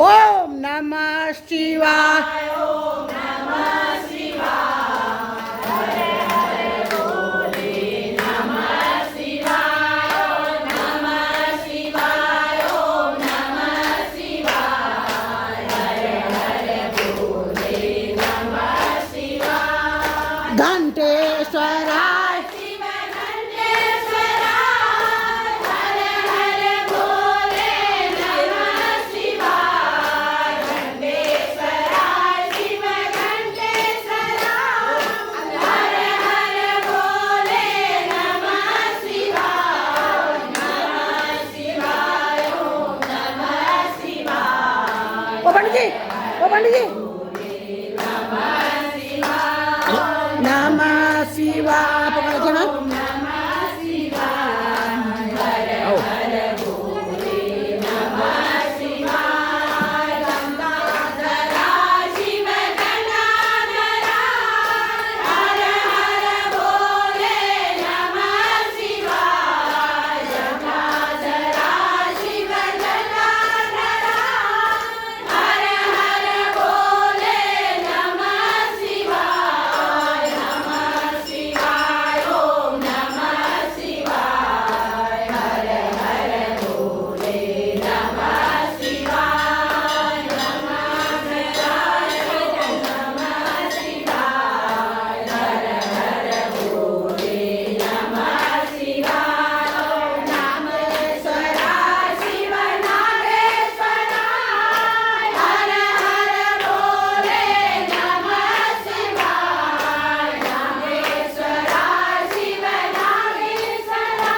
ओम नमः शिवाय। घंटेश्वराय शिव घंटेश्वराय हर हर भोले नमः शिवाय घंटेश्वराय शिव घंटेश्वराय हर हर भोले नमः शिवाय ओम नमः शिवाय ओ पंडित जी, ओ पंडित जी। नमः शिवाय पकड़ के ना। आओ। शिव गंगाधरा हर हर भोले नमः शिवाय गंगाधरा शिव गंगाधरा हर हर भोले नमः शिवाय ओम नमः शिवाय हर हर भोले नमः शिवाय गंगाधरा नमः शिवाय हर हर भोले नमः शिवाय ओम नागेश्वराय शिव नागेश्वराय हर हर भोले नमः शिवाय नागेश्वराय शिव नागेश्वराय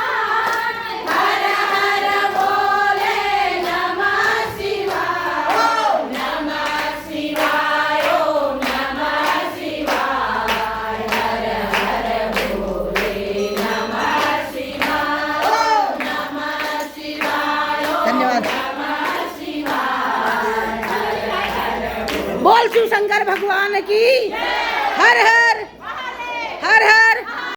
हर हर भोले नमः शिवाय ओम नमः शिवाय ओम नमः शिवाय हर हर भोले नमः शिवाय ओम नमः शिवाय धन्यवाद। नमः शिवाय बोल शिव शंकर भगवान की। हर हर हर हर